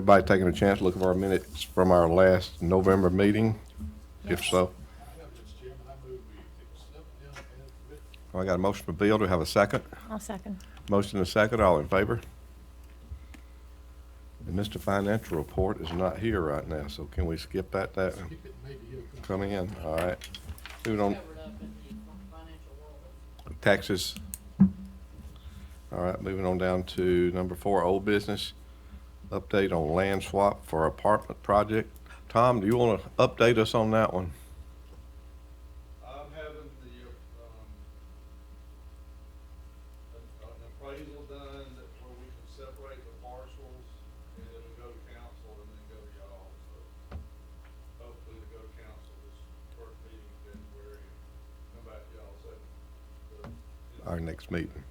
Everybody taking a chance to look at our minutes from our last November meeting? If so, Mr. Chairman, I move we accept them as written. I got a motion for Bill. Do we have a second? I'll second. Motion and a second. All in favor? And Mr. Financial Report is not here right now, so can we skip that? Skip it, maybe he'll come. Come in. All right. Moving on. Covered up in the financial world. Taxes. All right, moving on down to number 4, old business. Update on land swap for apartment project. Tom, do you want to update us on that one? I'm having an appraisal done that where we can separate the parcels, and it'll go to council and then go to y'all, so hopefully it'll go to council this first meeting in February, and come back to y'all second. Our next meeting.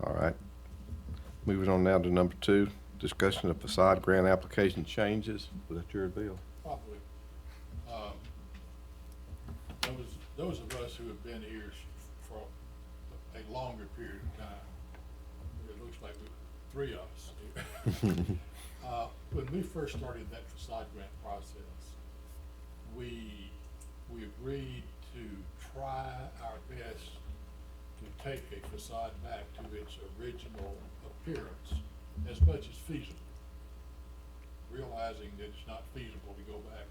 All right. Moving on now to number 2, discussion of facade grant application changes. Was that your Bill? Probably. Those of us who have been here for a longer period of time, it looks like 3 of us here. When we first started that facade grant process, we agreed to try our best to take a facade back to its original appearance as much as feasible, realizing that it's not feasible to go back,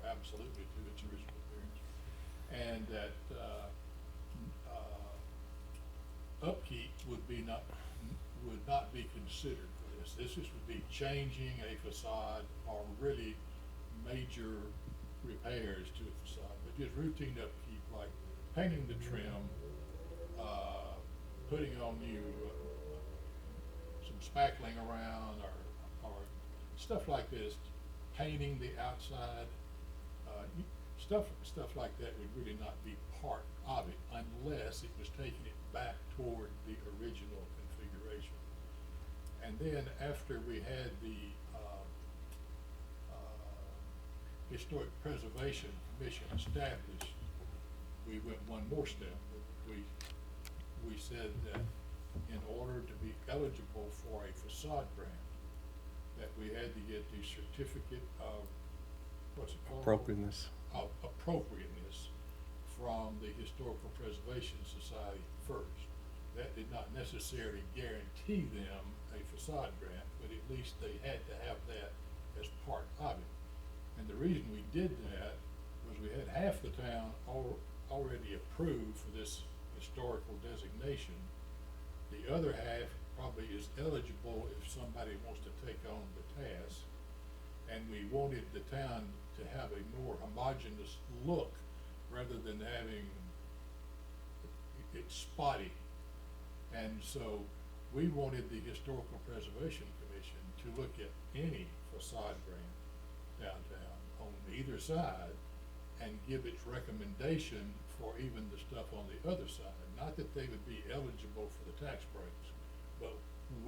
absolutely to its original appearance, and that upkeep would not be considered for this. This would be changing a facade or really major repairs to a facade, but just routine upkeep like painting the trim, putting on new some spackling around or stuff like this, painting the outside, stuff like that would really not be part of it unless it was taking it back toward the original configuration. And then after we had the Historic Preservation Commission established, we went one more step. We said that in order to be eligible for a facade grant, that we had to get the certificate of, what's it called? Appropriateness. Of appropriateness from the Historical Preservation Society first. That did not necessarily guarantee them a facade grant, but at least they had to have that as part of it. And the reason we did that was we had half the town already approved for this historical designation. The other half probably is eligible if somebody wants to take on the task. And we wanted the town to have a more homogeneous look rather than having it spotty. And so we wanted the Historical Preservation Commission to look at any facade grant downtown on either side and give its recommendation for even the stuff on the other side. Not that they would be eligible for the tax breaks, but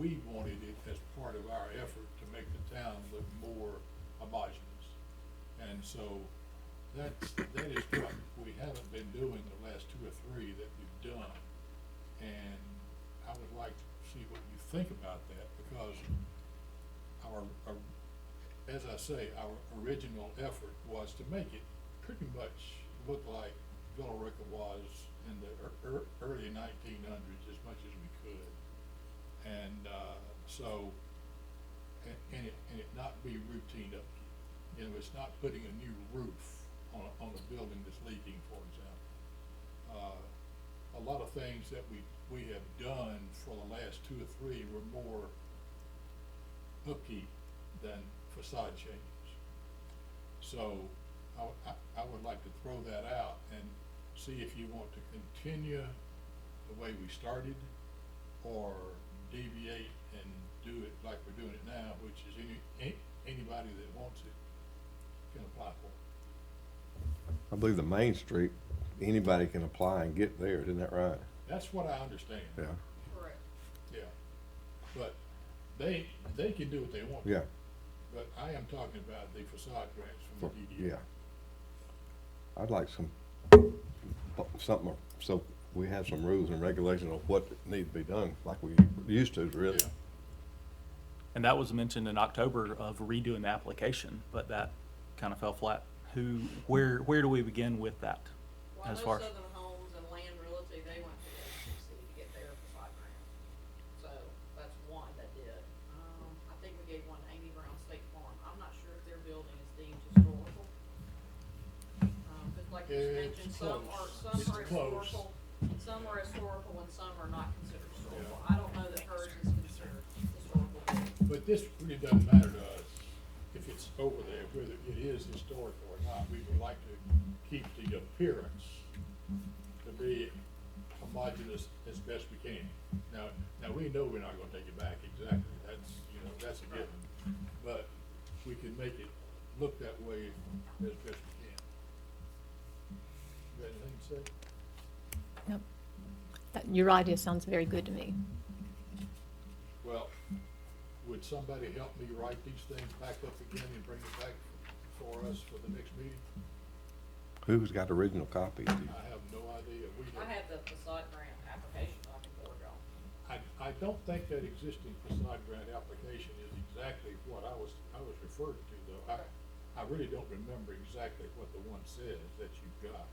we wanted it as part of our effort to make the town look more homogeneous. And so that is what we haven't been doing the last 2 or 3 that we've done. And I would like to see what you think about that, because our as I say, our original effort was to make it pretty much look like Villa Rica was in the early 1900s as much as we could. And and it not be routine upkeep. It's not putting a new roof on a building that's leaking, for example. A lot of things that we have done for the last 2 or 3 were more upkeep than facade changes. So I would like to throw that out and see if you want to continue the way we started or deviate and do it like we're doing it now, which is anybody that wants it can apply for it. I believe the Main Street, anybody can apply and get there, isn't that right? That's what I understand. Yeah. Correct. Yeah. But they can do what they want. Yeah. But I am talking about the facade grants from the DDA. Yeah. I'd like something, so we have some rules and regulations of what needs to be done, like we used to, really. Yeah. And that was mentioned in October of redoing the application, but that kind of fell flat. Where do we begin with that? Well, I As know far as, Southern Homes and Land Realty, they went to the HCC to get their facade grant. So that's one that did. I think we gave one to Amy Brown State Farm. I'm not sure if their building is deemed historical. Cause like you It's mentioned, close. some It's are close. historical, and some are historical and some are not considered historical. Yeah. I don't know that hers is considered historical. But this really doesn't matter to us if it's over there, whether it is historical or not. We would like to keep the appearance to be homogeneous as best we can. Now we know we're not gonna take it back exactly. That's a given. But we can make it look that way as best we can. You got anything to say? Yep. Your idea sounds very good to me. Well, would somebody help me write these things back up again and bring it back for us for the next meeting? Who's got original copies? I have no idea. I have the facade grant application I can forward y'all. I don't think that existing facade grant application is exactly what I was referred to though. I really don't remember exactly what the one says that you've got,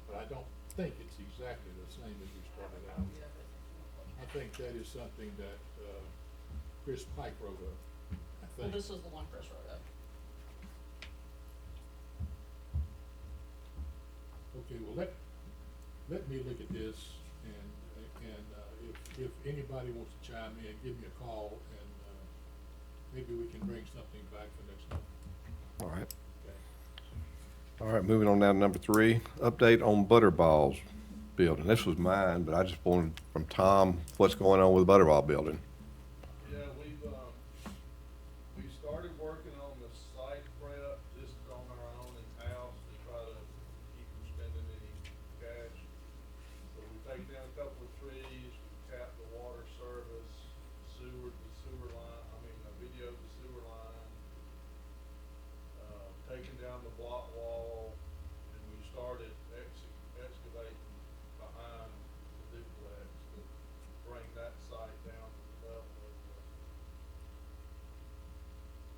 but I don't think it's exactly the same as we started out. Copy of it. I think that is something that, Chris Pike wrote up, I Well, think. this is the one Chris wrote up. Okay, well, let me look at this and if anybody wants to chime in, give me a call and, maybe we can bring something back for next month. All right. Okay. All right, moving on down to number 3, update on Butterballs building. This was mine, but I just wanted from Tom, what's going on with the Butterball building? Yeah, we started working on the site prep just on our own in-house to try to keep from spending any cash. So we take down a couple of trees, we tap the water service, the sewer line, video the sewer line, taking down the block wall, and we started excavating behind the duplex to bring that site down to the level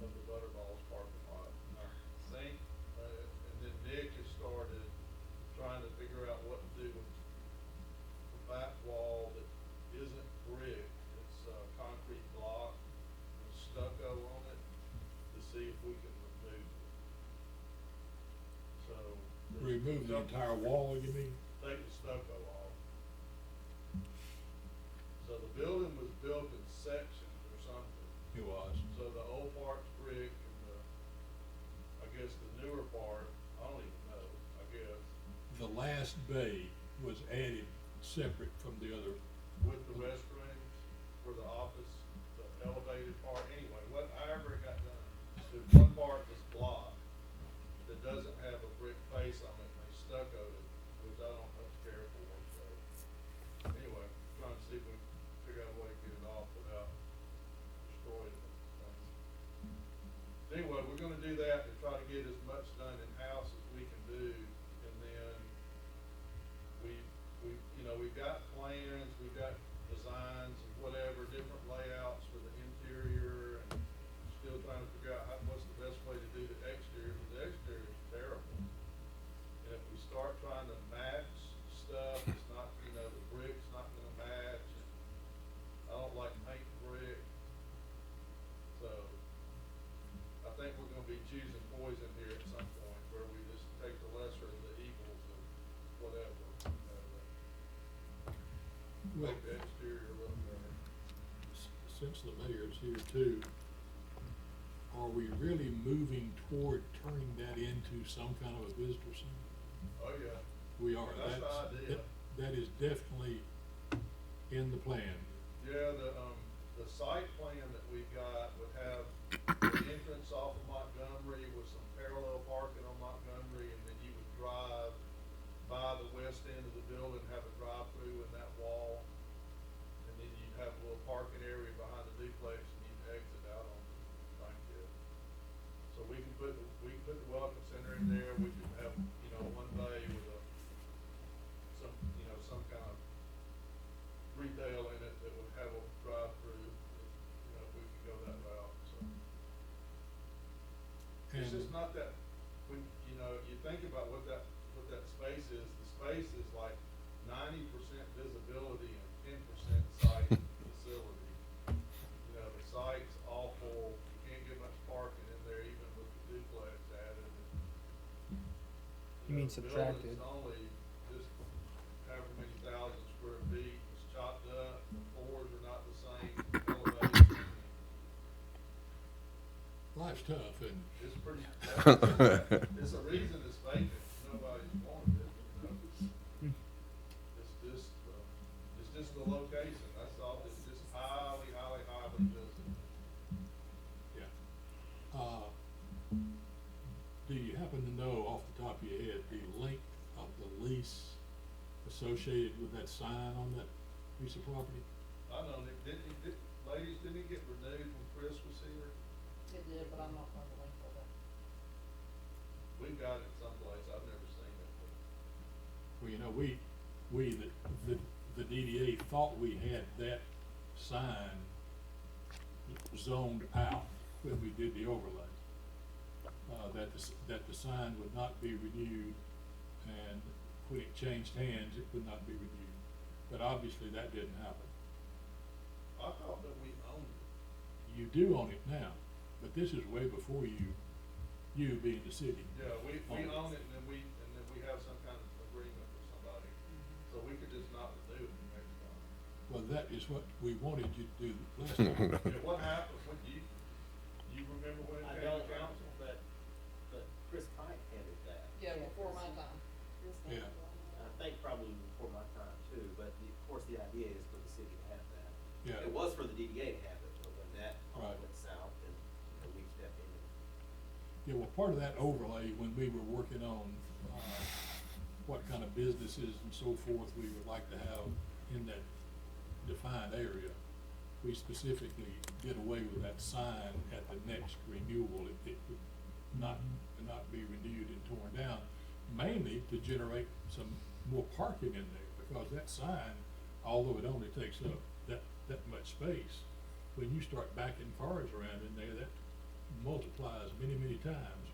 of the Butterballs parking lot. I think, and then Nick has started trying to figure out what to do with the back wall that isn't brick, it's concrete block with stucco on it, to see if we can remove it. So. there's Remove the some- entire wall, you mean? Take the stucco off. So the building was built in sections or something. It was. So the old part's brick and I guess the newer part, I don't even know, I guess, The last bay was added separate from the other. with the restrooms for the office, the elevated part, anyway, however it got done. There's one part that's blocked that doesn't have a brick face on it, and they stuccoed it, which I don't much care for, so. Anyway, trying to see if we can figure out a way to get it off without destroying the thing. Anyway, we're gonna do that to try to get as much done in-house as we can do, and then we've got plans, we've got designs and whatever, different layouts for the interior, and still trying to figure out what's the best way to do the exterior, because the exterior is terrible. And if we start trying to match stuff, it's not, the brick's not gonna match, and I don't like paint brick. So, I think we're gonna be choosing poison here at some point, where we just take the lesser of the evils and whatever, Well, make the exterior look better. since the mayor's here too, are we really moving toward turning that into some kind of a visitor center? Oh, yeah. We are. That's the idea. That is definitely in the plan. Yeah, the site plan that we've got would have the entrance off of Montgomery with some parallel parking on Montgomery, and then you would drive by the west end of the building, have a drive-through in that wall, and then you'd have a little parking area behind the duplex, and you'd exit out on Bankhead. So we can put the welcome center in there, we could have, one bay with some kind of retail in it that would have a drive-through, if we could go that route. it's And- just not that, when, you know, you think about what that space is, the space is like 90% visibility and 10% site facility. You know, the site's awful, you can't get much parking in there even with the duplex added. You mean know, the subtracted. building's only just however many thousand square feet, it's chopped up, the floors are not the same elevation. Life's tough, and It's pretty, it's a reason it's vacant, nobody's wanted it, you know? It's just the location, that's all, it's just highly visible. yeah. Do you happen to know off the top of your head the length of the lease associated with that sign on that piece of property? I know, ladies, didn't it get renewed when Chris was here? It did, but I'm not going to link with it. We've got it someplace, I've never seen it, but. Well, you know, the DDA thought we had that sign zoned out when we did the overlay. That the sign would not be renewed, and when it changed hands, it would not be renewed. But obviously, that didn't happen. I thought that we owned it. You do own it now, but this is way before you being the city. Yeah, we Own it. own it, and then we have some kind of agreement with somebody, so we could just not renew it next time. Well, that is what we wanted you to do last time. Yeah, what happened, when you remember when it I came to don't, council? but Chris Pike handled that. Yeah, before my time. Yeah. I think probably before my time too, but of course the idea is for the city to have that. Yeah. It was for the DDA to have it, but when that all Right. went south, then, we stepped in and Yeah, well, part of that overlay, when we were working on, what kind of businesses and so forth we would like to have in that defined area, we specifically did away with that sign at the next renewal. It would not be renewed and torn down, mainly to generate some more parking in there, because that sign, although it only takes up that much space, when you start backing cars around in there, that multiplies many times.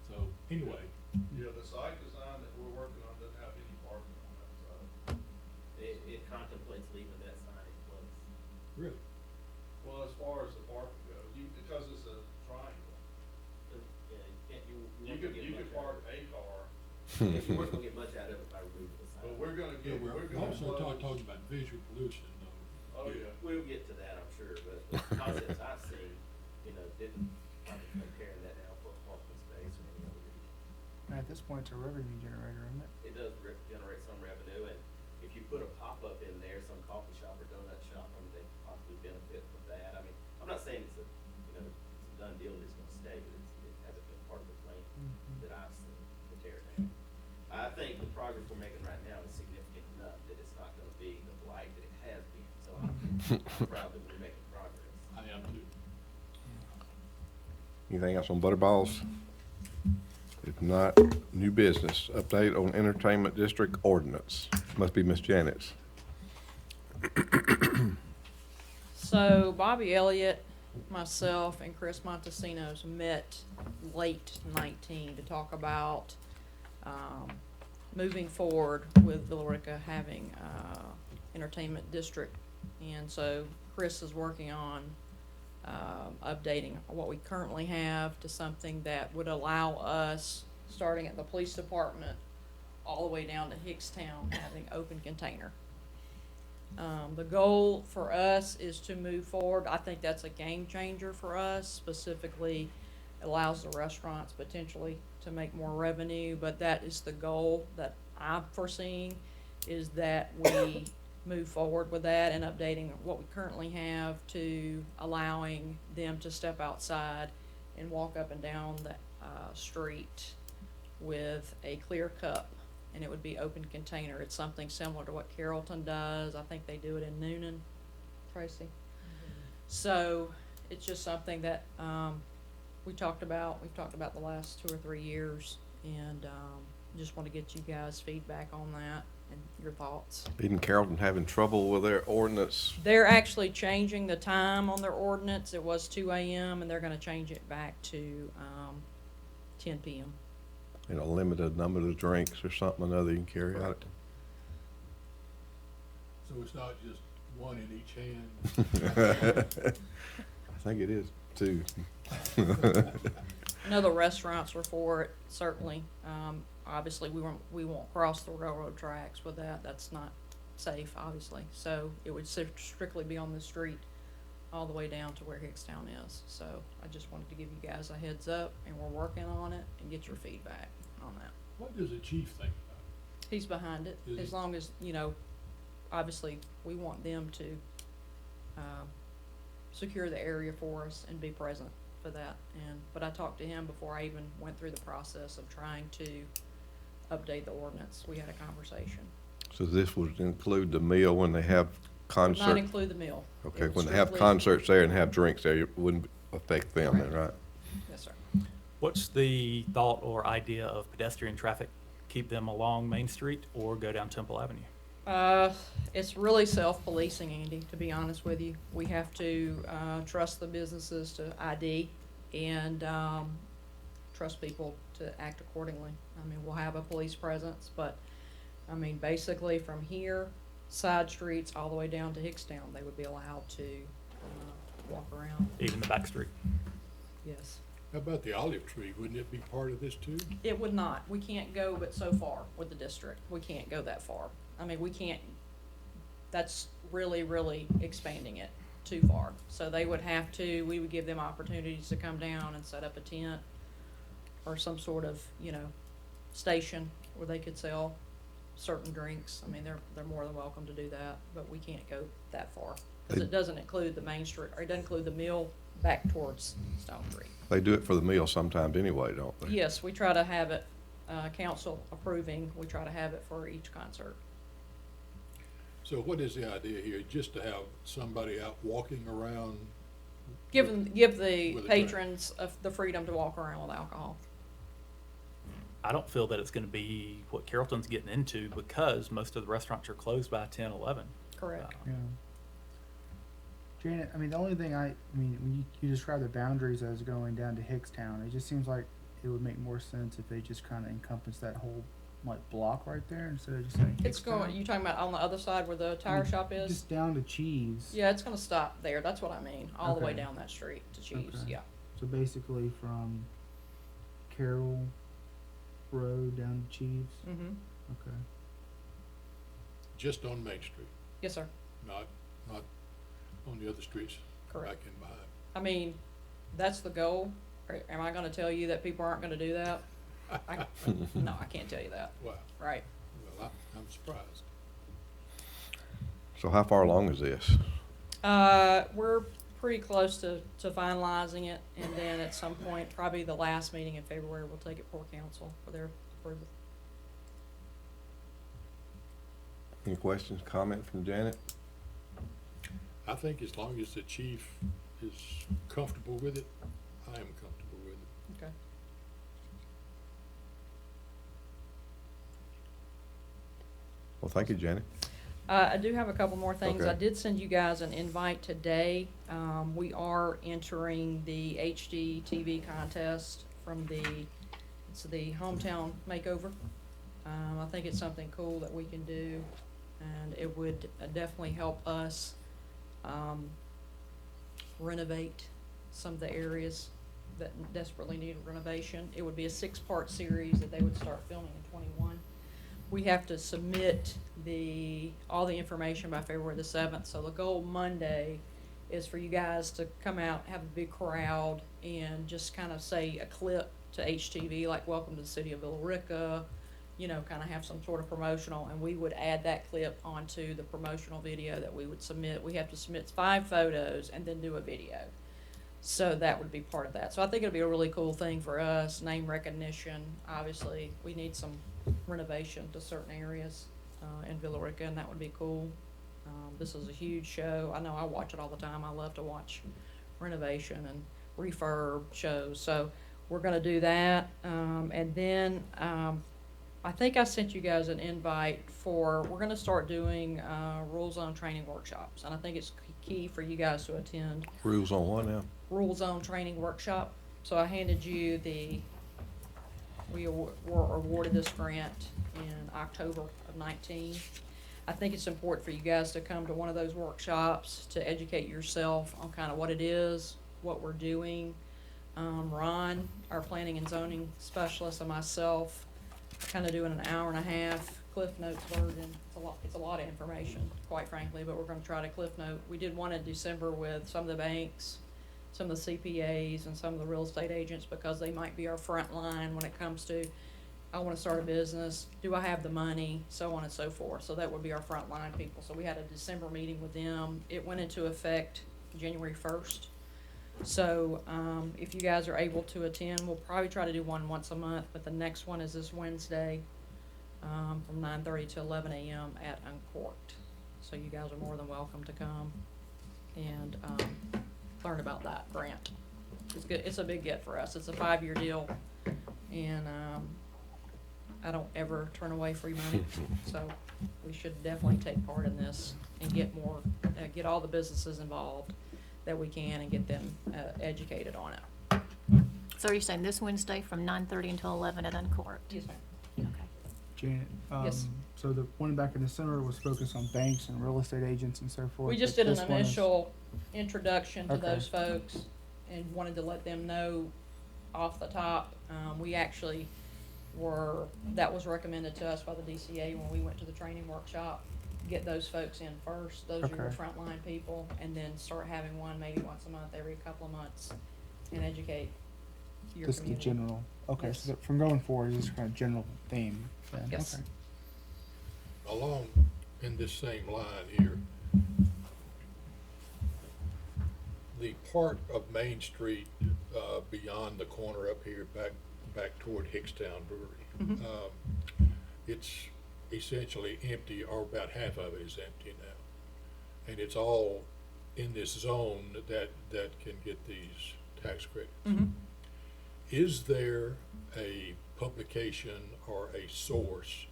So, anyway, Yeah, the site design that we're working on doesn't have any parking on that side. it contemplates leaving that sign in place. really, Well, as far as the parking goes, because it's a triangle, But, yeah, you can't, you weren't could, gonna get you much could out park of it. a car, Yeah, you weren't gonna get much out of it by removing the sign. but we're gonna yeah, get, we're we're gonna also close. talking about visual pollution, though. Oh, yeah. We'll get to that, I'm sure, but the concepts I've seen, didn't compare that down for parking space or any other reason. At this point, it's a revenue generator, isn't it? It does generate some revenue, and if you put a pop-up in there, some coffee shop or donut shop, they possibly benefit from that. I mean, I'm not saying it's a done deal that it's gonna stay, but it hasn't been part of the plan that I've seen to tear it down. I think the progress we're making right now is significant enough that it's not gonna be the blight that it has been, so I'm proud that we're making progress. I am too. Anything else on Butterballs? If not, new business, update on entertainment district ordinance. Must be Miss Janet's. So Bobby Elliott, myself, and Chris Montesinos met late 19 to talk about moving forward with Villarica having entertainment district. And so Chris is working on updating what we currently have to something that would allow us, starting at the police department, all the way down to Hickstown, having open container. The goal for us is to move forward. I think that's a game changer for us. Specifically, allows the restaurants potentially to make more revenue, but that is the goal that I'm foreseeing, is that we move forward with that and updating what we currently have to allowing them to step outside and walk up and down the street with a clear cup, and it would be open container. It's something similar to what Carrollton does. I think they do it in Noonan, Tracy. So it's just something that we've talked about the last 2 or 3 years, and just want to get you guys' feedback on that. and your thoughts. Isn't Carrollton having trouble with their ordinance? They're actually changing the time on their ordinance. It was 2 a.m. and they're gonna change it back to, 10 p.m. You know, limited number of drinks or something or another you can carry out. So it's not just one in each hand. I think it is too. I know the restaurants were for it, certainly. Obviously, we won't cross the railroad tracks with that. That's not safe, obviously. So it would strictly be on the street all the way down to where Hickstown is. So I just wanted to give you guys a heads up, and we're working on it and get your feedback on that. What does the chief think about it? He's behind it, Is as he? long as, you know, obviously, we want them to, secure the area for us and be present for that. But I talked to him before I even went through the process of trying to update the ordinance. We had a conversation. So this would include the meal when they have Would not concerts? include the meal. It Okay, would when they have strictly- concerts there and have drinks there, it wouldn't affect them then, right? Yes, sir. What's the thought or idea of pedestrian traffic? Keep them along Main Street or go down Temple Avenue? It's really self-policing, Andy, to be honest with you. We have to, trust the businesses to ID and, trust people to act accordingly. I mean, we'll have a police presence, but, I mean, basically from here, side streets, all the way down to Hickstown, they would be allowed to, walk around, Even the back street? yes. How about the olive tree? Wouldn't it be part of this too? It would not. We can't go but so far with the district. We can't go that far. I mean, we can't, that's really, really expanding it too far. So they would have to, we would give them opportunities to come down and set up a tent or some sort of, you know, station where they could sell certain drinks. I mean, they're more than welcome to do that, but we can't go that far. Cause it doesn't include the Main Street, or it doesn't include the mill back towards Stone Creek. They do it for the meal sometimes anyway, don't they? Yes, we try to have it, council approving, we try to have it for each concert. So what is the idea here? Just to have somebody out walking around? Give the With a drink. patrons of the freedom to walk around with alcohol. I don't feel that it's gonna be what Carrollton's getting into because most of the restaurants are closed by 10, 11. Correct. Yeah. Janet, I mean, the only thing when you describe the boundaries as going down to Hickstown, it just seems like it would make more sense if they just kind of encompass that whole like block right there instead of just saying It's going, Hickstown. you talking about on the other side where the tire shop is? Just down to Cheese. Yeah, it's gonna stop there, that's what I mean, all the way Okay. down that street to Cheese, Okay. yeah. So basically from Carroll Road down to Cheese. Mm-hmm, Okay. Just on Main Street, yes, sir, not on the other streets correct. back in behind. I mean, that's the goal. Am I gonna tell you that people aren't gonna do that? No, I can't tell you that, Wow, right. well, I'm surprised. So how far along is this? We're pretty close to finalizing it, and then at some point, probably the last meeting in February, we'll take it before council for their approval. Any questions, comment from Janet? I think as long as the chief is comfortable with it, I am comfortable with it. Okay. Well, thank you, Janet. I do have a couple more things. Okay. I did send you guys an invite today. We are entering the HD TV contest from it's the Hometown Makeover. I think it's something cool that we can do, and it would definitely help us, renovate some of the areas that desperately need renovation. It would be a 6-part series that they would start filming in 21. We have to submit all the information by February the 7th, so the goal Monday is for you guys to come out, have a big crowd, and just kind of say a clip to HTV, like welcome to the city of Villa Rica, you know, kind of have some sort of promotional, and we would add that clip onto the promotional video that we would submit. We have to submit 5 photos and then do a video. So that would be part of that. So I think it'd be a really cool thing for us, name recognition. Obviously, we need some renovation to certain areas in Villa Rica, and that would be cool. This is a huge show. I know I watch it all the time. I love to watch renovation and refurb shows. So we're gonna do that. And then I think I sent you guys an invite for, we're gonna start doing, rule zone training workshops, and I think it's key for you guys to attend. Rules on what now? Rule zone training workshop. So I handed you were awarded this grant in October of 19. I think it's important for you guys to come to one of those workshops to educate yourself on kind of what it is, what we're doing. Ron, our planning and zoning specialist, and myself, kind of doing an hour and a half Cliff Notes version. It's a lot of information, quite frankly, but we're gonna try to Cliff Note. We did one in December with some of the banks, some of the CPAs, and some of the real estate agents, because they might be our front line when it comes to, I wanna start a business, do I have the money, so on and so forth. So that would be our front line people. So we had a December meeting with them. It went into effect January 1st. So, if you guys are able to attend, we'll probably try to do one once a month, but the next one is this Wednesday, from 9:30 to 11 a.m. at Uncorked. So you guys are more than welcome to come and, learn about that grant. It's good, it's a big get for us. It's a 5-year deal, and, I don't ever turn away free money, so we should definitely take part in this and get more, get all the businesses involved that we can and get them, educated on it. So are you saying this Wednesday from 9:30 until 11 at Uncorked? Yes, ma'am. Okay. Janet, Yes. so the one back in December was focused on banks and real estate agents and so forth. We just but did an this one is- initial introduction to Okay. those folks and wanted to let them know off the top. We actually that was recommended to us by the DCA when we went to the training workshop. Get those folks in first, those are your Okay. frontline people, and then start having one maybe once a month, every couple of months, and educate your Just the community. general, okay, Yes. so from going forward, this is kind of general theme then, Yes. okay. Along in this same line here, the part of Main Street, beyond the corner up here, back toward Hickstown Brewery, it's essentially empty, or about half of it is empty now. And it's all in this zone that can get these tax credits. Mhm. Is there a publication or a source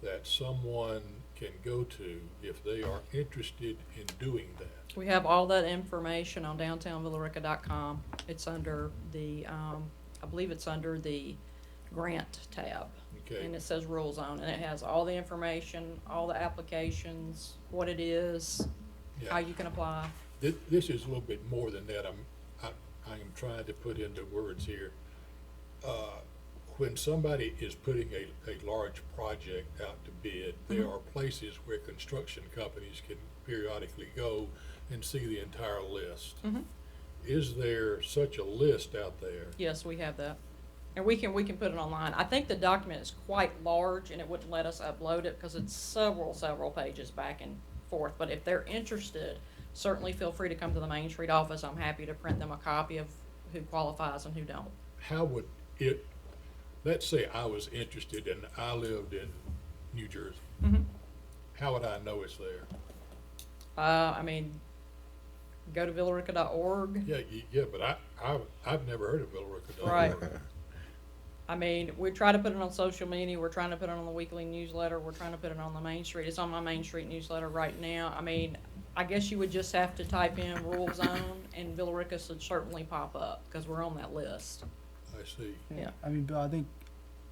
that someone can go to if they are interested in doing that? We have all that information on downtownvillarica.com. It's under the, I believe it's under the grant tab. Okay. And it says Rule Zone, and it has all the information, all the applications, what it is, how Yeah. you can apply. This is a little bit more than that. I am trying to put into words here. When somebody is putting a large project out to bid, there are places where construction companies can periodically go and see the entire list. Is there such a list out there? Yes, we have that. And we can put it online. I think the document is quite large, and it wouldn't let us upload it because it's several pages back and forth. But if they're interested, certainly feel free to come to the Main Street office. I'm happy to print them a copy of who qualifies and who don't. How would it, let's say I was interested and I lived in New Jersey. How would I know it's there? I mean, go to villarica.org. Yeah, but I've never heard of Villarica. Right. I mean, we try to put it on social media, we're trying to put it on the weekly newsletter, we're trying to put it on the Main Street. It's on my Main Street newsletter right now. I mean, I guess you would just have to type in Rural Zone, and Villarica should certainly pop up, because we're on that list. I see. Yeah. I mean, Bill, I think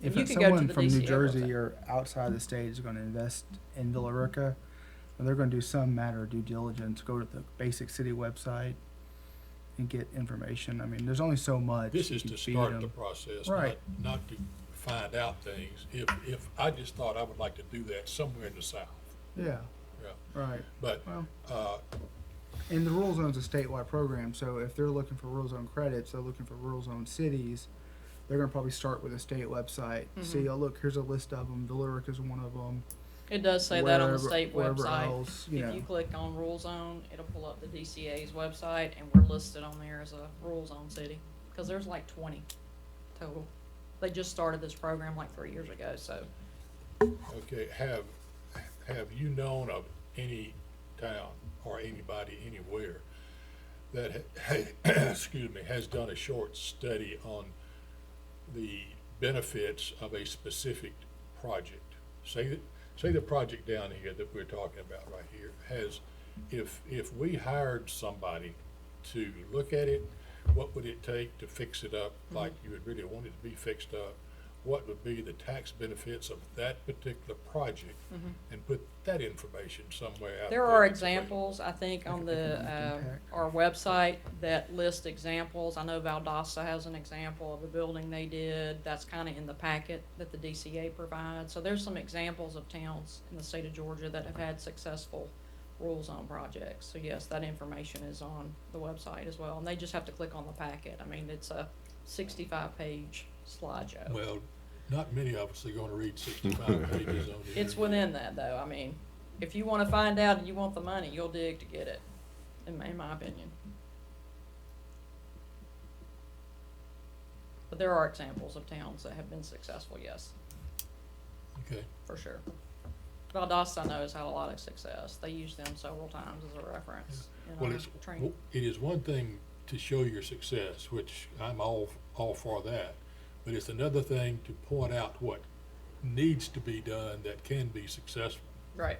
And if you it's can go to someone the from New DCA Jersey website. or outside the state is gonna invest in Villa Rica, and they're gonna do some matter of due diligence, go to the basic city website and get information. I mean, there's only so much. This you is can to feed start 'em. the process, Right. not to find out things. If I just thought I would like to do that somewhere in the South, Yeah, yeah. right. But, Well, and the rural zone's a statewide program, so if they're looking for rural zone credits, they're looking for rural zone cities, they're gonna probably start with a state website. See, oh, look, here's a list of them. Villa Rica's one of them. It does say that on the Wherever- state wherever website. else, you If know. you click on Rural Zone, it'll pull up the DCA's website, and we're listed on there as a Rural Zone city, because there's like 20 total. They just started this program like 3 years ago, so. okay, have you known of any town or anybody anywhere that, excuse me, has done a short study on the benefits of a specific project, say the project down here that we're talking about right here has, if we hired somebody to look at it, what would it take to fix it up like you would really want it to be fixed up? What would be the tax benefits of that particular project? And put that information somewhere out There there are that's available. examples, I think, on the, impact. our website that list examples. I know Valdosta has an example of a building they did. That's kinda in the packet that the DCA provides. So there's some examples of towns in the state of Georgia that have had successful rural zone projects. So yes, that information is on the website as well. And they just have to click on the packet. I mean, it's a 65-page slideshow. Well, not many of us are gonna read 65 pages on it. It's within that, though. I mean, if you wanna find out and you want the money, you'll dig to get it, in my opinion. But there are examples of towns that have been successful, yes, Okay. for sure. Valdosta, I know, has had a lot of success. They use them several times as a reference in Well, our it's, training. it is one thing to show your success, which I'm all for that, but it's another thing to point out what needs to be done that can be successful. Right.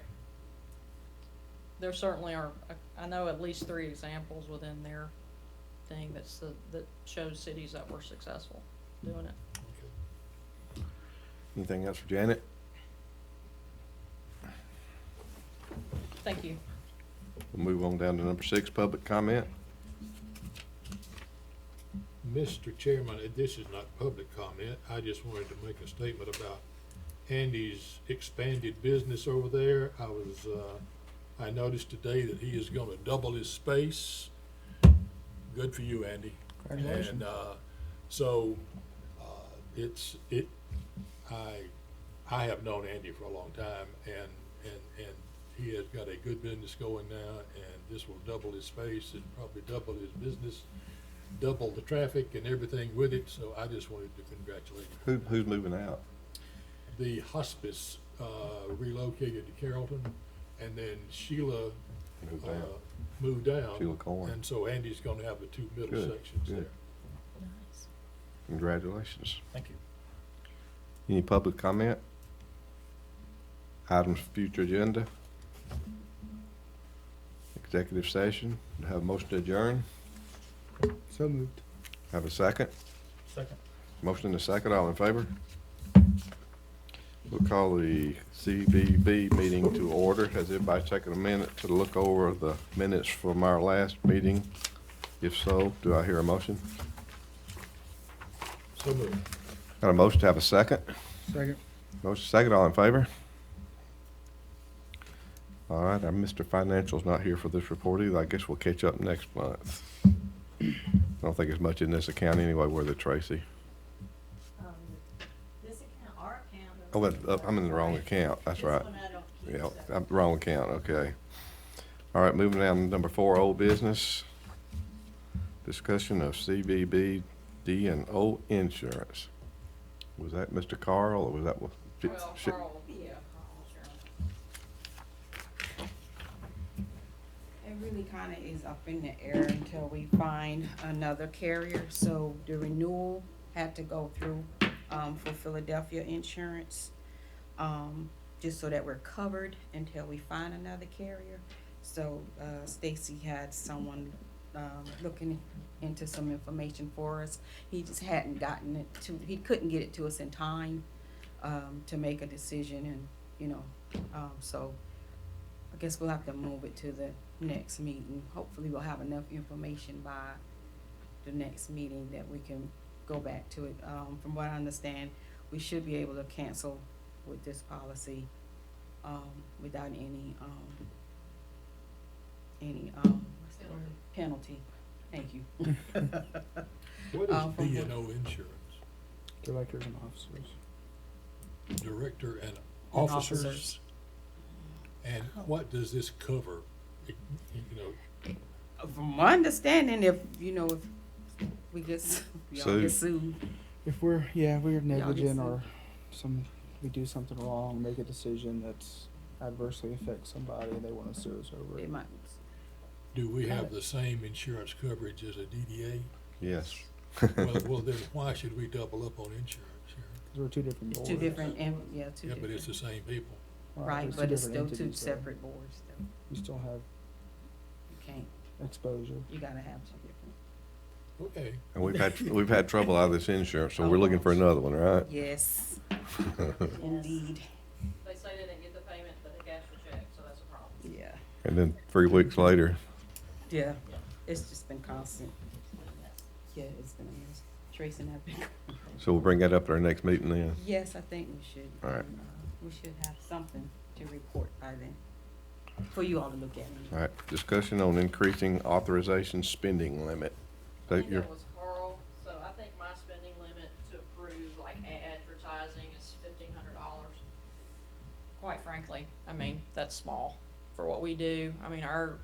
There certainly are, I know at least 3 examples within their thing that shows cities that were successful doing it. Okay. Anything else for Janet? Thank you. We'll move on down to number 6, public comment. Mr. Chairman, this is not public comment. I just wanted to make a statement about Andy's expanded business over there. I noticed today that he is gonna double his space. Good for you, Andy. Congratulations. And, so, I have known Andy for a long time, and he has got a good business going now, and this will double his space and probably double his business, double the traffic and everything with it, so I just wanted to congratulate him. Who's moving out? The hospice relocated to Carrollton, and then Sheila Moved out. moved down. Sheila Corn. And so Andy's gonna have the 2 middle Good, sections good. there. Nice. Congratulations. Thank you. Any public comment? Items for future agenda? Executive session, have a motion to adjourn, So moved. have a second? Second. Motion and a second, all in favor? We'll call the CBB meeting to order. Has everybody taken a minute to look over the minutes from our last meeting? If so, do I hear a motion? So moved. Got a motion to have a second? Second. Motion second, all in favor? All right, our Mr. Financial's not here for this report either. I guess we'll catch up next month. I don't think there's much in this account anyway, were there, Tracy? This account, our account. Oh, but, I'm in the wrong account, that's right. This one I don't keep Yeah, separate. I'm wrong account, okay. All right, moving down to number 4, old business. Discussion of CBB D&O insurance. Was that Mr. Carl, or was that what? Well, Carl, yeah, Carl, sure. It really kind of is up in the air until we find another carrier. So the renewal had to go through for Philadelphia Insurance, just so that we're covered until we find another carrier. So Stacy had someone looking into some information for us. He just hadn't gotten it to, he couldn't get it to us in time to make a decision, and so I guess we'll have to move it to the next meeting. Hopefully we'll have enough information by the next meeting that we can go back to it. From what I understand, we should be able to cancel with this policy without any what's the word? Penalty. Thank you. What is from D&O insurance? Directors and officers. Director and officers. officers? And what does this cover? From my understanding, if we get y'all get sued. If we're negligent sued. or we do something wrong, make a decision that's adversely affects somebody and they want to sue us over It it. might. Do we have the same insurance coverage as a DDA? Yes. Well, then why should we double up on insurance here? 'Cause we're two different It's boards. two different, two Yeah, different. but it's the same people. Right, there's but it's different still two entities, though. separate boards, though. You still have You can't, exposure. you gotta have two different. Okay, And we've had trouble out of this insurance, so we're looking for another one, right? Yes, indeed, They say they didn't get the payment, but they cashed the check, so that's a problem. yeah, And then 3 weeks later, yeah. It's just been constant. Yeah, it's been a mess. Tracy and I've been. so we'll bring that up at our next meeting then. Yes, I think we should. All right. We should have something to report by then, for you all to look at. All right, discussion on increasing authorization spending limit. I That think your- that was Carl, so I think my spending limit to approve like advertising is $1,500. Quite frankly, I mean, that's small for what we do. I mean, our,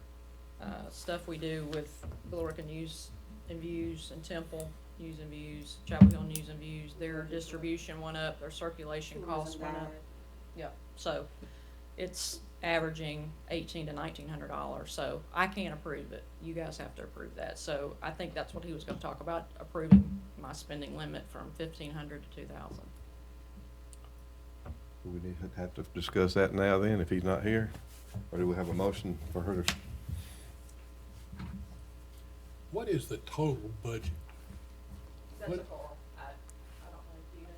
stuff we do with Billerica News and Views and Temple News and Views, Chapel Hill News and Views, their distribution went up, their circulation costs went up. Yep, so it's averaging $1,800 to $1,900, so I can't approve it. You guys have to approve that. So I think that's what he was gonna talk about, approving my spending limit from 1,500 to 2,000. Do we have to discuss that now then, if he's not here? Or do we have a motion for her to? what is the total budget? That's a What- Carl. I don't know if you know.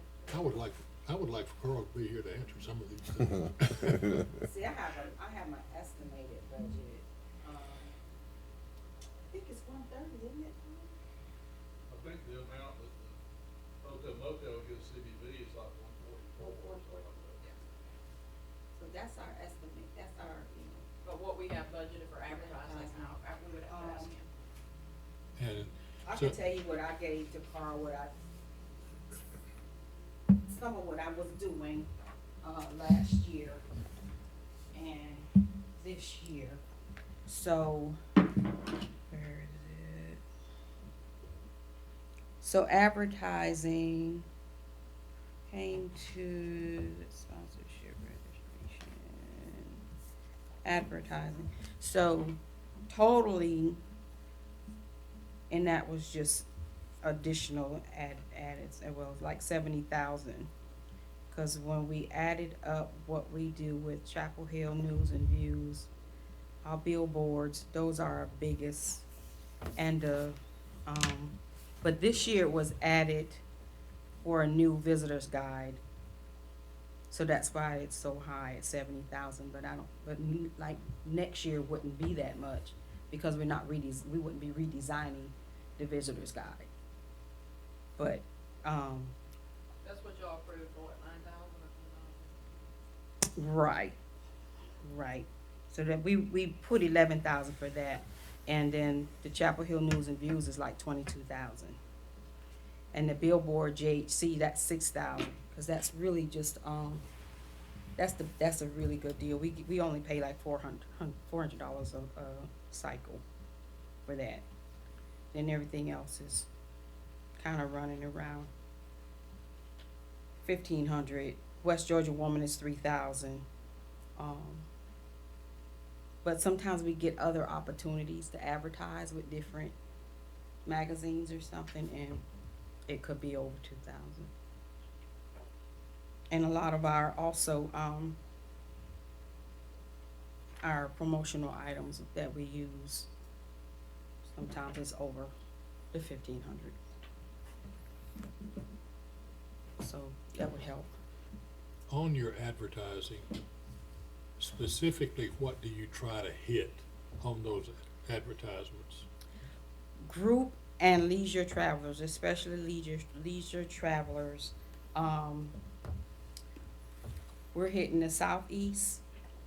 I would like for Carl to be here to answer some of these things. See, I have my estimated budget, I think it's 130, isn't it? I think the amount that the Moco gives CBB is like 144 or something like that. So that's our estimate, that's our, But what we have budgeted for advertising, we would have to ask him. And I So- can tell you what I gave to Carl, some of what I was doing, last year and this year. So, where is it? So advertising came to sponsorship registration, advertising. So totally, and that was just additional added, well, it was like 70,000. Cause when we added up what we do with Chapel Hill News and Views, our billboards, those are our biggest. And, but this year was added for a new visitor's guide. So that's why it's so high at 70,000, like next year wouldn't be that much because we wouldn't be redesigning the visitor's guide. But, That's what y'all approved for, what, 9,000 or 10,000? right. So that we put 11,000 for that, and then the Chapel Hill News and Views is like 22,000. And the billboard JHC, that's 6,000, cause that's really just, that's a really good deal. We only pay like $400 a cycle for that. Then everything else is kinda running around 1,500. West Georgia Woman is 3,000. But sometimes we get other opportunities to advertise with different magazines or something, and it could be over 2,000. And a lot of our also, our promotional items that we use, sometimes it's over the 1,500. So that would help. on your advertising, specifically, what do you try to hit on those advertisements? Group and leisure travelers, especially leisure travelers. We're hitting the southeast.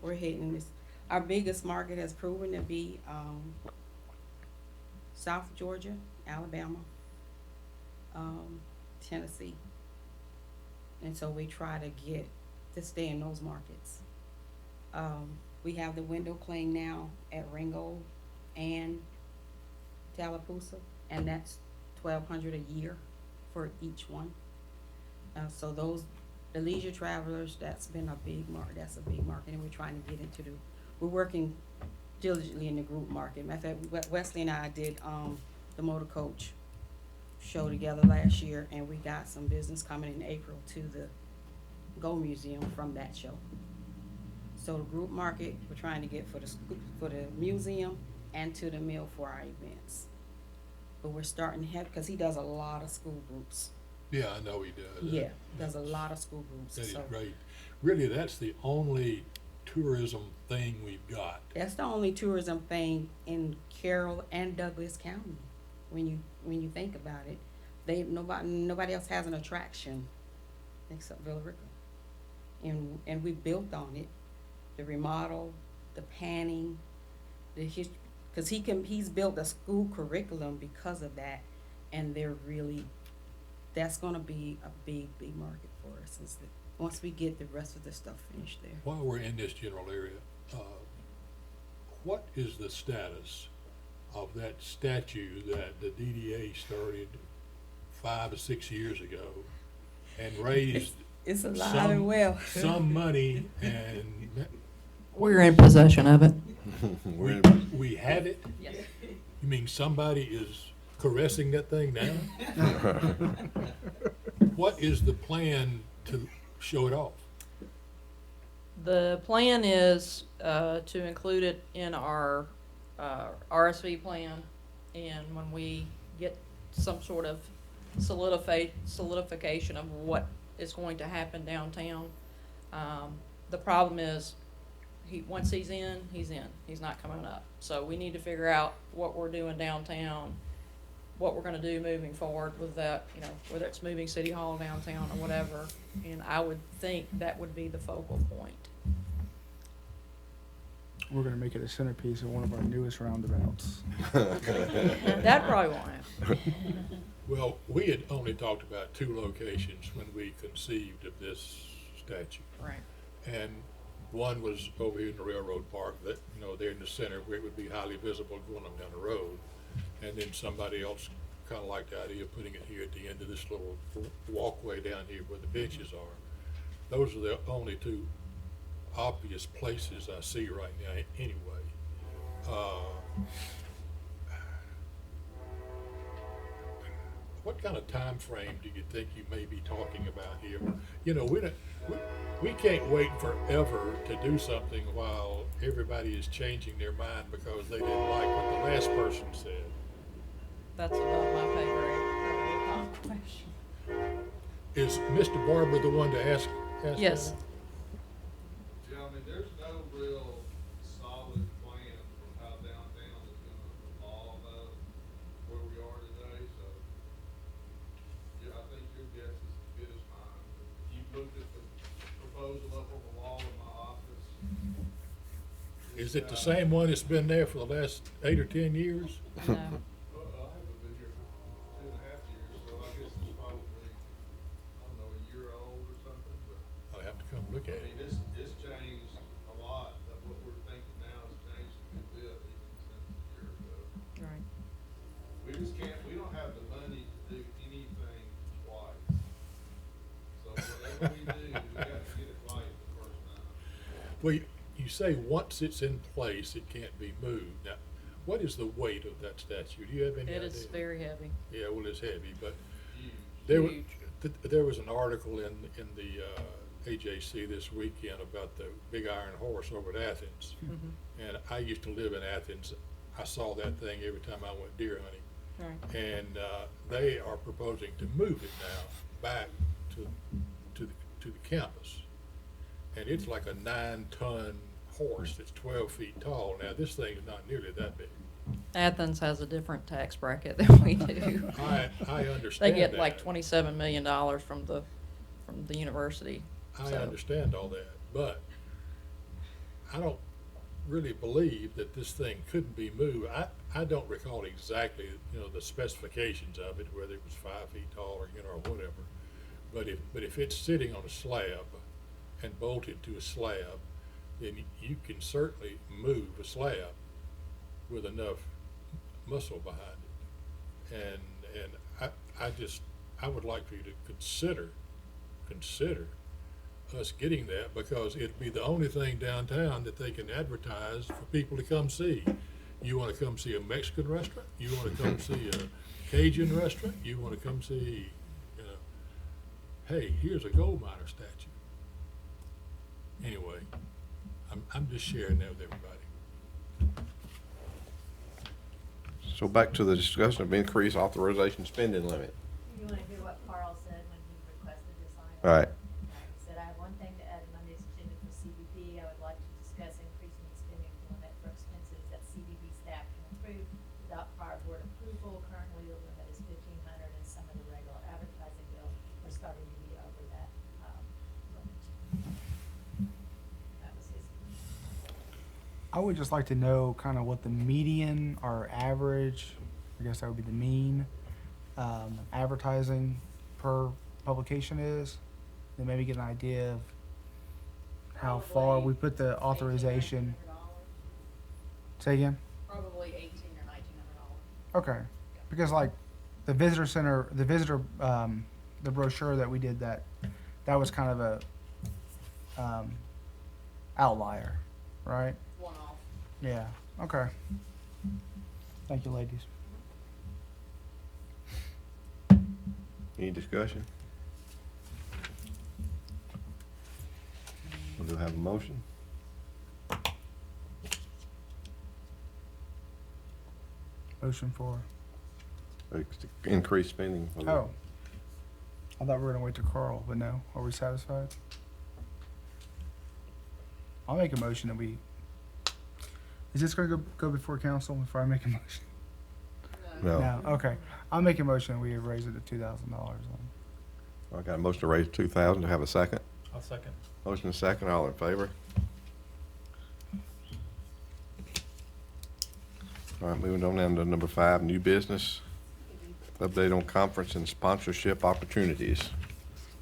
We're hitting this. Our biggest market has proven to be South Georgia, Alabama, Tennessee, and so we try to stay in those markets. We have the window clean now at Ringgold and Tallapoosa, and that's $1,200 a year for each one. So the leisure travelers, that's been a big market. That's a big market, and we're trying to get into we're working diligently in the group market. Matter of fact, Wesley and I did the motor coach show together last year, and we got some business coming in April to the Go Museum from that show. So the group market, we're trying to get for the museum and to the mill for our events. But we're starting to have, because he does a lot of school groups. Yeah, I know he does. Yeah, does a lot of school groups, That is so. great. Really, that's the only tourism thing we've got. That's the only tourism thing in Carroll and Douglas County, when you think about it. Nobody else has an attraction except Villa Rica. And we built on it, the remodel, the panning, the history, because he's built a school curriculum because of that, and that's gonna be a big, big market for us, once we get the rest of the stuff finished there. While we're in this general area, what is the status of that statue that the DDA started 5 or 6 years ago and raised It's alive and well. some money, and We're in possession of it. we have it? Yes. You mean somebody is caressing that thing now? What is the plan to show it off? The plan is to include it in our RSV plan, and when we get some sort of solidification of what is going to happen downtown. The problem is, once he's in, he's in. He's not coming up. So we need to figure out what we're doing downtown, what we're gonna do moving forward with that, whether it's moving City Hall downtown or whatever. And I would think that would be the focal point. We're gonna make it a centerpiece of one of our newest roundabouts. That probably won't happen. Well, we had only talked about 2 locations when we conceived of this statue. Right. And one was over here in the railroad park, that, there in the center where it would be highly visible going up down the road. And then somebody else kind of liked the idea of putting it here at the end of this little walkway down here where the benches are. Those are the only 2 obvious places I see right now anyway. What kind of time frame do you think you may be talking about here? We can't wait forever to do something while everybody is changing their mind because they didn't like what the last person said. That's above my pay grade. Is Mr. Barber the one to ask Yes. that? Yeah, I mean, there's no real solid plan for how downtown is gonna evolve out of where we are today, so. Yeah, I think your guess is as good as mine. If you've looked at the proposal up on the wall in my office. Is it the same one that's been there for the last 8 or 10 years? No. Well, I haven't been here 2.5 years, so I guess it's probably, I don't know, a year old or something, but. I'll have to come look at I mean, it. it's changed a lot, that what we're thinking now has changed a good bit even since a year ago. Right. We don't have the money to do anything twice. So whatever we do, we have to get it right the first time. Well, you say once it's in place, it can't be moved. Now, what is the weight of that statue? Do you have any It idea? is very heavy. Yeah, well, it's heavy, but Huge. there was an article in the AJC this weekend about the Big Iron Horse over at Athens. Mm-hmm. And I used to live in Athens. I saw that thing every time I went deer hunting. Right. And they are proposing to move it now back to the campus. And it's like a 9-ton horse that's 12 feet tall. Now, this thing is not nearly that big. Athens has a different tax bracket than we do. I They understand get that. like $27 million from the university. I So- understand all that, but I don't really believe that this thing couldn't be moved. I don't recall exactly, the specifications of it, whether it was 5 feet tall or, or whatever. But if it's sitting on a slab and bolted to a slab, then you can certainly move a slab with enough muscle behind it. And I would like for you to consider us getting that, because it'd be the only thing downtown that they can advertise for people to come see. You wanna come see a Mexican restaurant? You wanna come see a Cajun restaurant, you wanna come see, you know, hey, here's a gold miner statue. Anyway, I'm just sharing that with everybody. So back to the discussion of increased authorization spending limit. You want to hear what Carl said when he requested this item? All right. He said, I have one thing to add to Monday's agenda for CBB. I would like to discuss increasing the spending limit for expenses that CBB staff can approve without prior board approval. Currently, the limit is $1,500, and some of the regular advertising bills are starting to be over that, limit. That was his. I would just like to know kind of what the median or average, I guess that would be the mean, advertising per publication is. Then maybe get an idea of how far we put the authorization. Say again? Probably $1,800 or $1,900. Okay. Because like the visitor center, the brochure that we did, that was kind of a outlier, right? One-off. Yeah, okay. Thank you, ladies. Any discussion? We do have a motion. Motion for, Increased spending. oh. I thought we were gonna wait to Carl, but no, are we satisfied? I'll make a motion that we, is this gonna go before council before I make a motion? No. Okay. I'll make a motion that we raise it to $2,000. I got a motion to raise 2,000. To have a second? I'll second. Motion and second. All in favor? All right, moving on down to number 5, new business. Update on conference and sponsorship opportunities.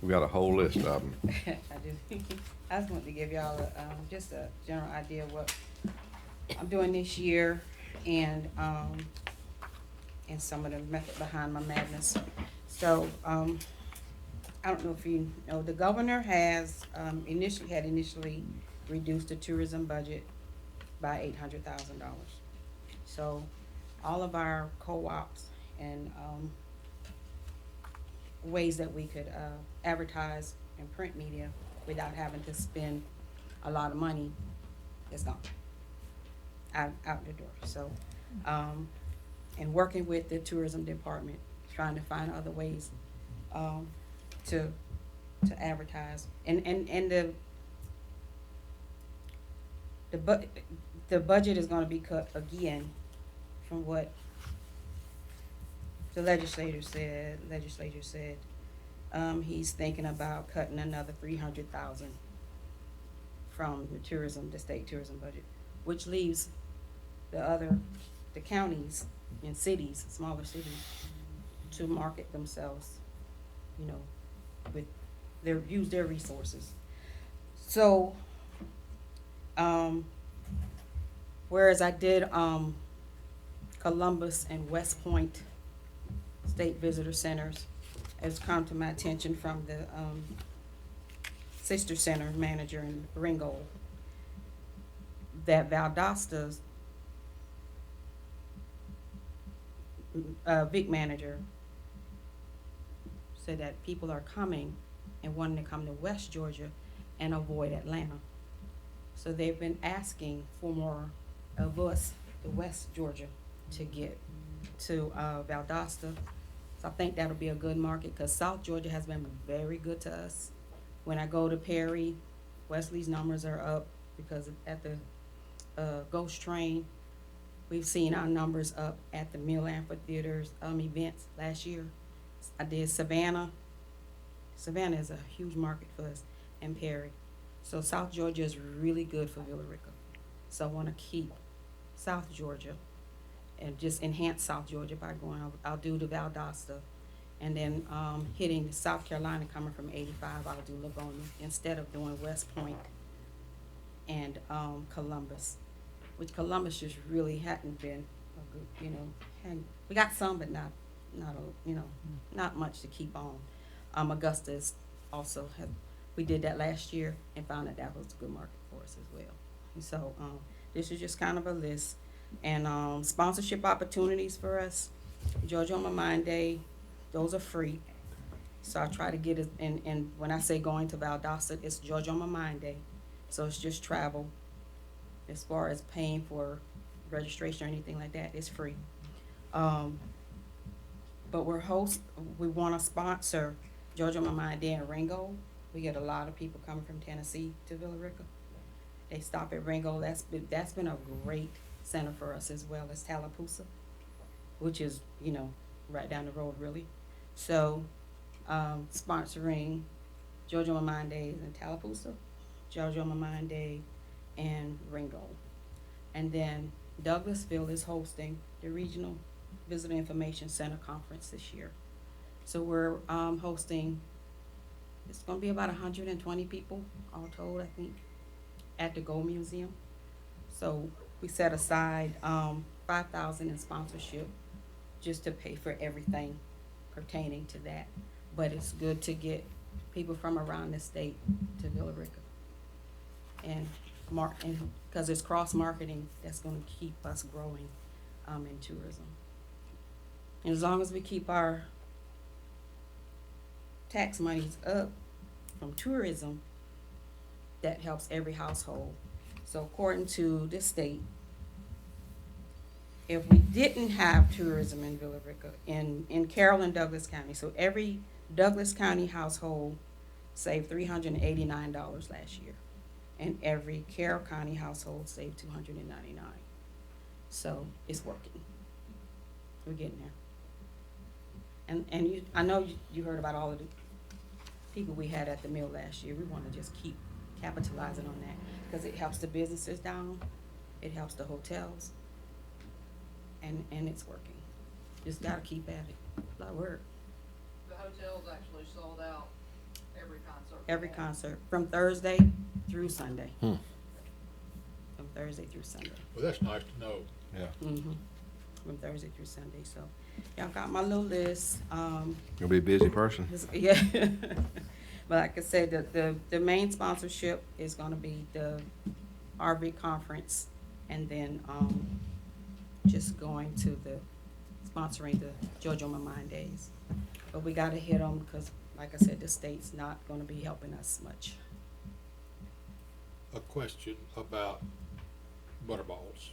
We got a whole list of them. I do. I just want to give y'all just a general idea of what I'm doing this year and some of the method behind my madness. So, I don't know if you know, the governor has initially reduced the tourism budget by $800,000. So all of our co-ops and ways that we could advertise in print media without having to spend a lot of money is gone, out the door. So, and working with the tourism department, trying to find other ways to advertise, and the budget is going to be cut again from what the legislature said. He's thinking about cutting another $300,000 from the state tourism budget, which leaves the counties and cities, smaller cities, to market themselves, you know, use their resources. So, whereas I did Columbus and West Point State Visitor Centers, it's come to my attention from the Sister Center manager in Ringgold that Valdosta's Vic manager said that people are coming and wanting to come to West Georgia and avoid Atlanta. So they've been asking for more of us, the West Georgia, to get to Valdosta. So I think that'll be a good market, because South Georgia has been very good to us. When I go to Perry, Wesley's numbers are up because at the Ghost Train, we've seen our numbers up at the Mill Amphitheater's events last year. I did Savannah. Savannah is a huge market for us, and Perry. So South Georgia is really good for Villa Rica. So I want to keep South Georgia and just enhance South Georgia by going over. I'll do the Valdosta, and then hitting South Carolina coming from 85, I'll do Livonia instead of doing West Point and Columbus, which Columbus just really hadn't been a good, you know, we got some, but not much to keep on. Augusta is also we did that last year and found that was a good market for us as well. And so this is just kind of a list, and sponsorship opportunities for us. Georgia on My Mind Day, those are free. So I try to get it, and when I say going to Valdosta, it's Georgia on My Mind Day. So it's just travel. As far as paying for registration or anything like that, it's free. But we want to sponsor Georgia on My Mind Day in Ringo. We get a lot of people coming from Tennessee to Villa Rica. They stop at Ringo. That's been a great center for us, as well as Tallapoosa, which is, right down the road really. So, sponsoring Georgia on My Mind Day in Tallapoosa, Georgia on My Mind Day in Ringo. And then Douglasville is hosting the Regional Visitor Information Center Conference this year. So we're hosting, it's gonna be about 120 people all told, I think, at the Gold Museum. So we set aside $5,000 in sponsorship just to pay for everything pertaining to that. But it's good to get people from around the state to Villa Rica. And because it's cross-marketing, that's gonna keep us growing in tourism. And as long as we keep our tax monies up from tourism, that helps every household. So according to the state, if we didn't have tourism in Villa Rica, in Carroll and Douglas County, so every Douglas County household saved $389 last year, and every Carroll County household saved $299. So it's working. We're getting there. And I know you heard about all of the people we had at the mill last year. We want to just keep capitalizing on that because it helps the businesses down, it helps the hotels, and it's working. Just gotta keep at it. A lot of work. The hotels actually sold out every concert. Every concert from Thursday through Sunday. Hmm. From Thursday through Sunday. Well, that's nice to know. Yeah. Mm-hmm. From Thursday through Sunday. So y'all got my little list. You'll be a busy person. Yeah. But like I said, the main sponsorship is gonna be the RV conference, and then just going to sponsoring the Georgia on My Mind Days. But we gotta hit them because, like I said, the state's not gonna be helping us much. A question about Butterballs.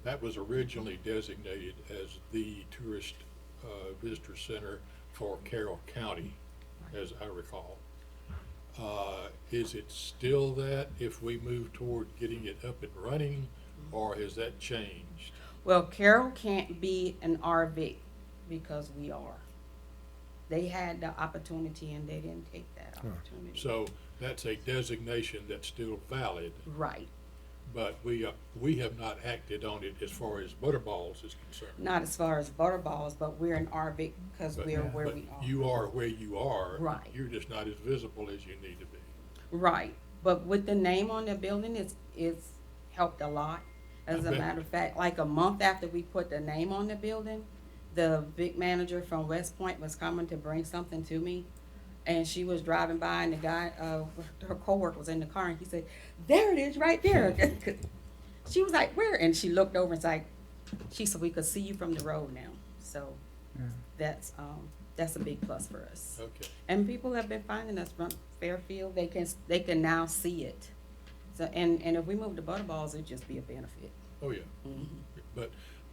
That was originally designated as the tourist visitor center for Carroll County, as I recall. Is it still that if we move toward getting it up and running, or has that changed? Well, Carroll can't be an RV because we are. They had the opportunity and they didn't take that opportunity. So that's a designation that's still valid, Right. but we have not acted on it as far as Butterballs is concerned. Not as far as Butterballs, but we're an RV because But- we're where but we are. You are where you are. Right. You're just not as visible as you need to be. Right. But with the name on the building, it's helped a lot. As I a bet. matter of fact, like a month after we put the name on the building, the big manager from West Point was coming to bring something to me. And she was driving by and the guy, her coworker was in the car and he said, "There it is right there." She was like, "Where?" And she looked over and was like, she said, "We could see you from the road now." So that's a big plus for us. Okay. And people have been finding us from Fairfield. They can now see it. So and if we move to Butterballs, it'd just be a benefit. Oh, yeah. Mm-hmm.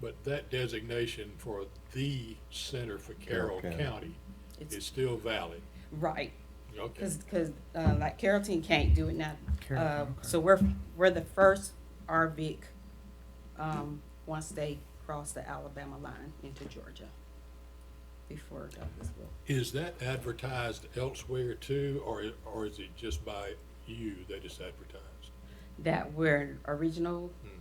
But that designation for the center for Carroll Carroll County. County It's is still valid. right. Okay. Because like Carrollton can't do it now. Carrollton, okay. So we're the first RVIC once they cross the Alabama line into Georgia before Douglasville. Is that advertised elsewhere too, or is it just by you that it's advertised? That we're a regional. Hmm.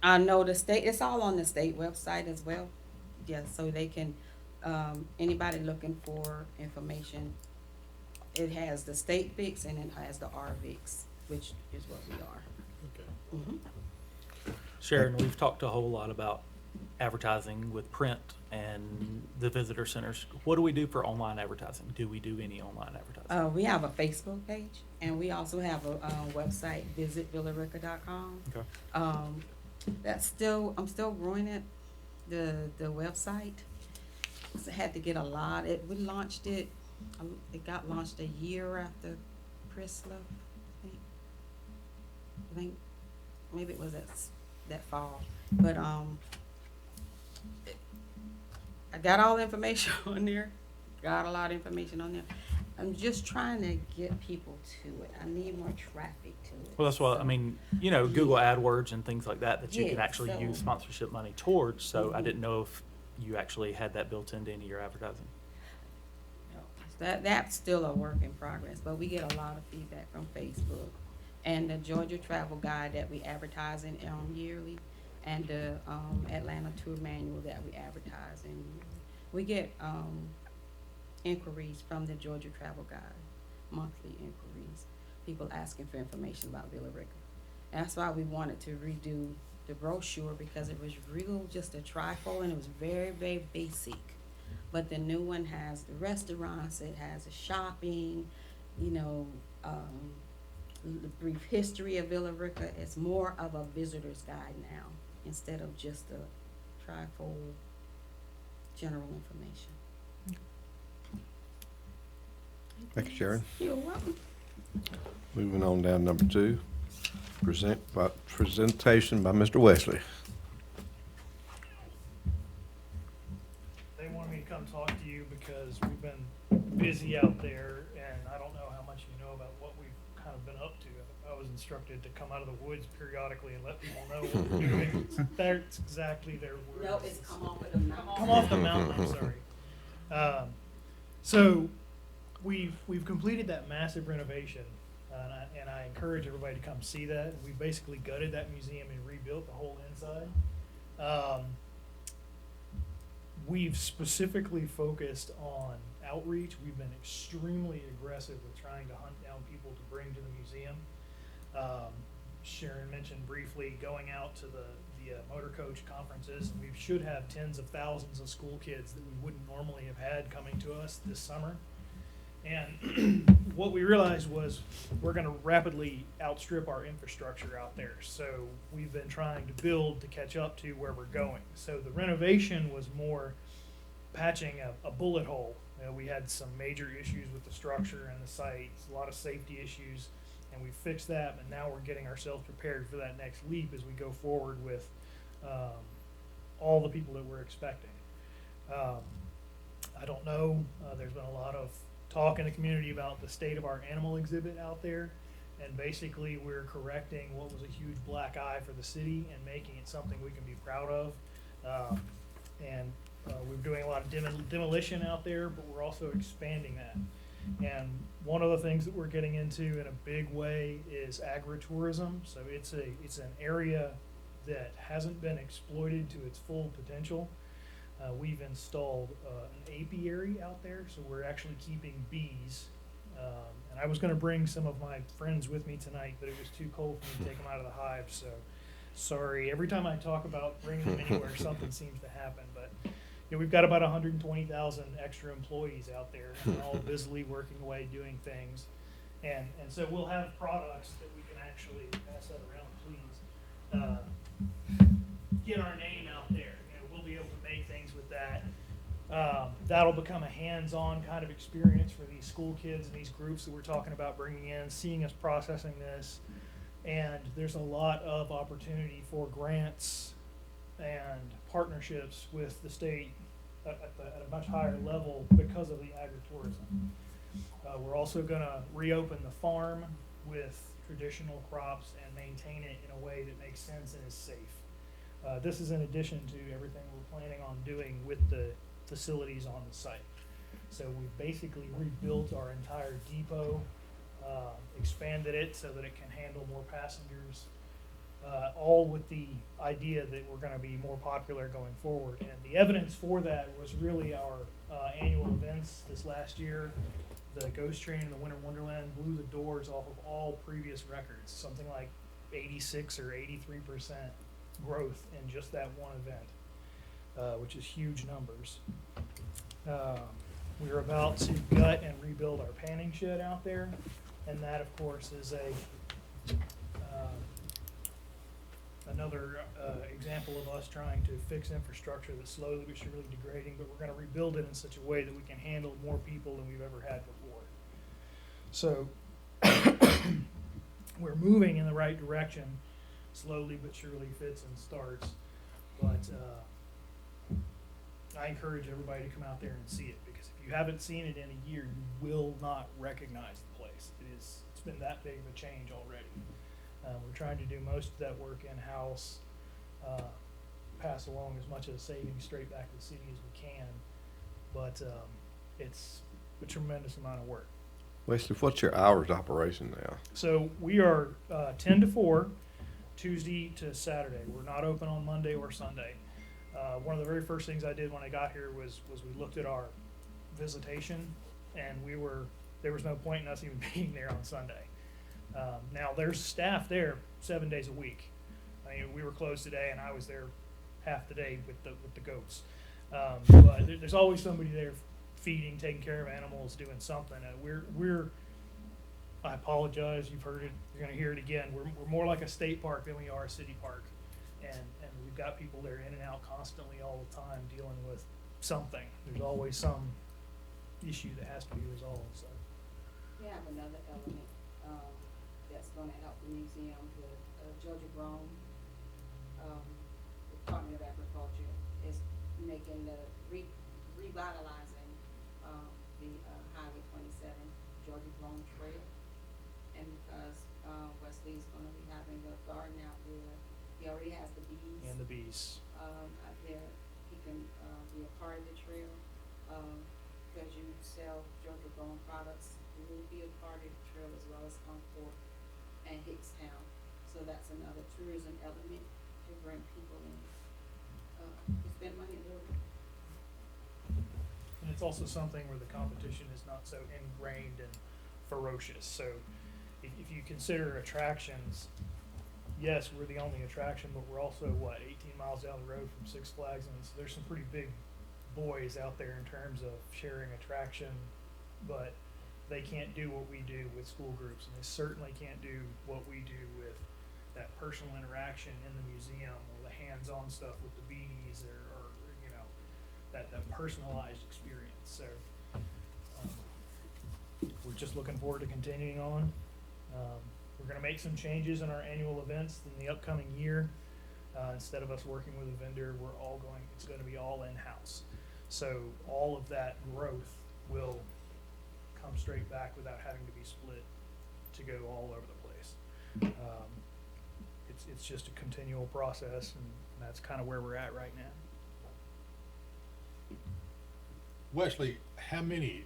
I know the state. It's all on the state website as well. Yeah, so they can. Anybody looking for information, it has the state VIX and it has the RVIX, which is what we are. Okay. Mm-hmm. Sharon, we've talked a whole lot about advertising with print and the visitor centers. What do we do for online advertising? Do we do any online advertising? We have a Facebook page and we also have a website, visitvillarica.com. Okay. I'm still growing it. the website. So had to get a lot, we launched it, it got launched a year after Chris left, I think maybe it was that fall, but, I got all the information on there, got a lot of information on there. I'm just trying to get people to it. I need more traffic to it. Well, that's what, I So, mean, you know, Google AdWords and things like that you can Yeah, actually so- use sponsorship money towards, so I Mhm. didn't know if you actually had that built into any of your advertising. That's still a work in progress, but we get a lot of feedback from Facebook and the Georgia Travel Guide that we advertise in yearly, and the Atlanta Tour Manual that we advertise in yearly. We get inquiries from the Georgia Travel Guide, monthly inquiries, people asking for information about Villa Rica. That's why we wanted to redo the brochure, because it was real just a trifold and it was very, very basic. But the new one has the restaurants, it has the shopping, you know, the brief history of Villa Rica. It's more of a visitor's guide now, instead of just a trifold general information. Thank you, Sharon. You're welcome. Moving on down to number 2, presentation by Mr. Wesley. They wanted me to come talk to you because we've been busy out there, and I don't know how much you know about what we've kind of been up to. I was instructed to come out of the woods periodically and let people know what we're doing. That's exactly their words. No, it's come off of the mountain. Come off the mountain, I'm sorry. So we've completed that massive renovation, and I encourage everybody to come see that. We basically gutted that museum and rebuilt the whole inside. We've specifically focused on outreach. We've been extremely aggressive with trying to hunt down people to bring to the museum. Sharon mentioned briefly going out to the motor coach conferences. We should have tens of thousands of school kids that we wouldn't normally have had coming to us this summer. And what we realized was we're going to rapidly outstrip our infrastructure out there. So we've been trying to build to catch up to where we're going. So the renovation was more patching a bullet hole. We had some major issues with the structure and the site, a lot of safety issues, and we fixed that, but now we're getting ourselves prepared for that next leap as we go forward with all the people that we're expecting. I don't know, there's been a lot of talk in the community about the state of our animal exhibit out there, and basically we're correcting what was a huge black eye for the city and making it something we can be proud of. We're doing a lot of demolition out there, but we're also expanding that. And one of the things that we're getting into in a big way is agritourism. So it's an area that hasn't been exploited to its full potential. We've installed an apiary out there, so we're actually keeping bees. And I was going to bring some of my friends with me tonight, but it was too cold for me to take them out of the hive. So sorry. Every time I talk about bringing them anywhere, something seems to happen. But you know, we've got about 120,000 extra employees out there, and they're all busily working away doing things. And so we'll have products that we can actually pass that around, please. Get our name out there. We'll be able to make things with that. That'll become a hands-on kind of experience for these school kids and these groups that we're talking about bringing in, seeing us processing this. And there's a lot of opportunity for grants and partnerships with the state at a much higher level because of the agritourism. We're also going to reopen the farm with traditional crops and maintain it in a way that makes sense and is safe. This is in addition to everything we're planning on doing with the facilities on the site. So we've basically rebuilt our entire depot, expanded it so that it can handle more passengers, all with the idea that we're going to be more popular going forward. And the evidence for that was really our annual events this last year. The Ghost Train and the Winter Wonderland blew the doors off of all previous records, something like 86 or 83% growth in just that one event, which is huge numbers. We're about to gut and rebuild our panning shed out there, and that of course is another example of us trying to fix infrastructure that's slowly but surely degrading, but we're gonna rebuild it in such a way that we can handle more people than we've ever had before. So, we're moving in the right direction, slowly but surely, fits and starts. But I encourage everybody to come out there and see it, because if you haven't seen it in a year, you will not recognize the place. It's been that big of a change already. We're trying to do most of that work in-house, pass along as much of the savings straight back to the city as we can, but it's a tremendous amount of work. Wesley, what's your hours of operation now? So we are 10 to 4, Tuesday to Saturday. We're not open on Monday or Sunday. One of the very first things I did when I got here was we looked at our visitation, and there was no point in us even being there on Sunday. Now there's staff there 7 days a week. I mean, we were closed today, and I was there half the day with the goats. But there's always somebody there feeding, taking care of animals, doing something. I apologize, you've heard it, you're gonna hear it again. We're more like a state park than we are a city park. And we've got people there in and out constantly all the time dealing with something. There's always some issue that has to be resolved, so. We have another element, that's gonna help the museum with, Georgia Brown, Department of Agriculture is making revitalizing, the, Highway 27, Georgia Brown Trail. And because, Wesley's gonna be having a garden out there, he already has the bees. And the bees. Out there, he can, be a part of the trail, because you sell Georgia Brown products, you will be a part of the trail as well as Concord and Hickstown. So that's another tourism element to bring people in, to spend money there. And it's also something where the competition is not so ingrained and ferocious. So if you consider attractions, yes, we're the only attraction, but we're also, 18 miles down the road from Six Flags, and so there's some pretty big boys out there in terms of sharing attraction, but they can't do what we do with school groups, and they certainly can't do what we do with that personal interaction in the museum, or the hands-on stuff with the bees, or you know, that personalized experience. So we're just looking forward to continuing on. We're gonna make some changes in our annual events in the upcoming year. Instead of us working with a vendor, it's gonna be all in-house. So all of that growth will come straight back without having to be split to go all over the place. It's just a continual process, and that's kind of where we're at right now. Wesley, how many,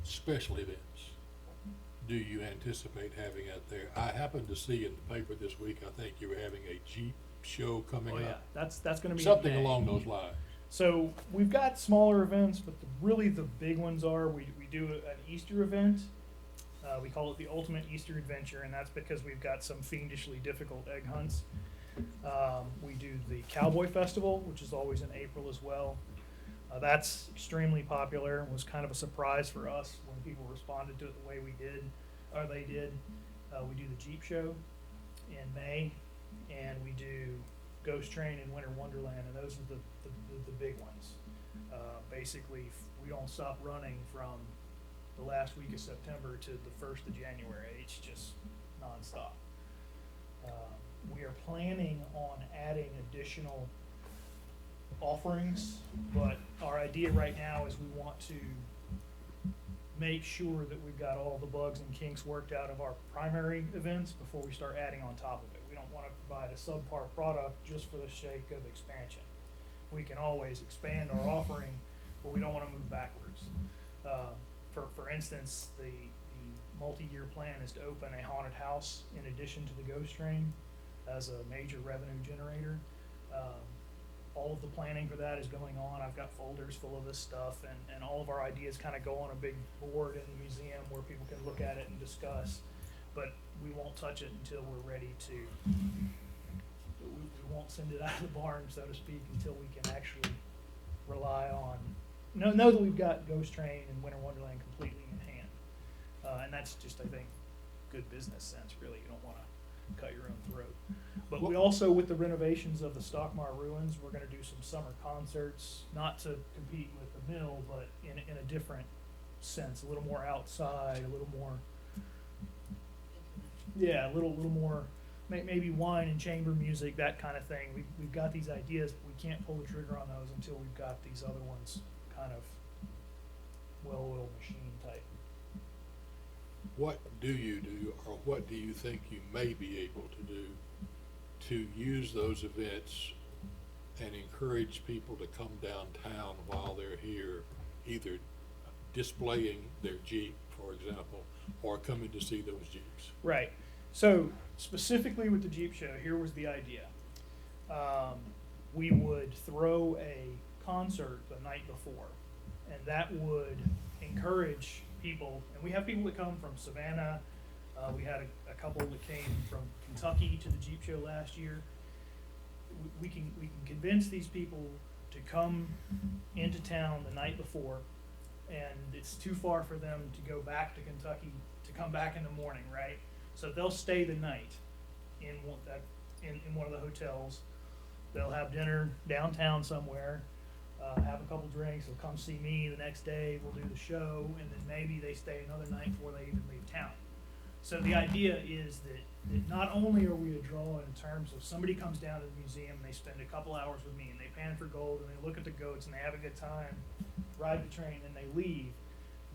special events do you anticipate having out there? I happened to see in the paper this week, I think you were having a Jeep show coming Oh up. yeah, that's gonna be Something in May. along those lines. So we've got smaller events, but really the big ones are we do an Easter event. We call it the Ultimate Easter Adventure, and that's because we've got some fiendishly difficult egg hunts. We do the Cowboy Festival, which is always in April as well. That's extremely popular and was kind of a surprise for us when people responded to it the way we did, or they did. We do the Jeep Show in May, and we do Ghost Train and Winter Wonderland, and those are the big ones. Basically, we don't stop running from the last week of September to the 1st of January. It's just nonstop. We are planning on adding additional offerings, but our idea right now is we want to make sure that we've got all the bugs and kinks worked out of our primary events before we start adding on top of it. We don't want to provide a subpar product just for the sake of expansion. We can always expand our offering, but we don't want to move backwards. For instance, the multi-year plan is to open a haunted house in addition to the Ghost Train as a major revenue generator. All of the planning for that is going on. I've got folders full of this stuff, and all of our ideas kind of go on a big board in the museum where people can look at it and discuss, but we won't touch it until we're ready to. We won't send it out of the barn, so to speak, until we can actually rely on, know that we've got Ghost Train and Winter Wonderland completely in hand. And that's just, I think, good business sense, really. You don't want to cut your own throat. But we also, with the renovations of the Stockmar ruins, we're gonna do some summer concerts, not to compete with the mill, but in a different sense, a little more outside, a little more, yeah, a little more, maybe wine and chamber music, that kind of thing. We've got these ideas, but we can't pull the trigger on those until we've got these other ones kind of well-oiled machine type. What do you do, or what do you think you may be able to do to use those events and encourage people to come downtown while they're here, either displaying their Jeep, for example, or coming to see those Jeeps? Right. So specifically with the Jeep show, here was the idea. We would throw a concert the night before, and that would encourage people. And we have people that come from Savannah. We had a couple that came from Kentucky to the Jeep show last year. We can convince these people to come into town the night before, and it's too far for them to go back to Kentucky to come back in the morning, right? So they'll stay the night in one of the hotels. They'll have dinner downtown somewhere, have a couple drinks. They'll come see me the next day. We'll do the show, and then maybe they stay another night before they even leave town. So the idea is that not only are we a draw in terms of somebody comes down to the museum, they spend a couple hours with me, and they pan for gold, and they look at the goats, and they have a good time, ride the train, and they leave.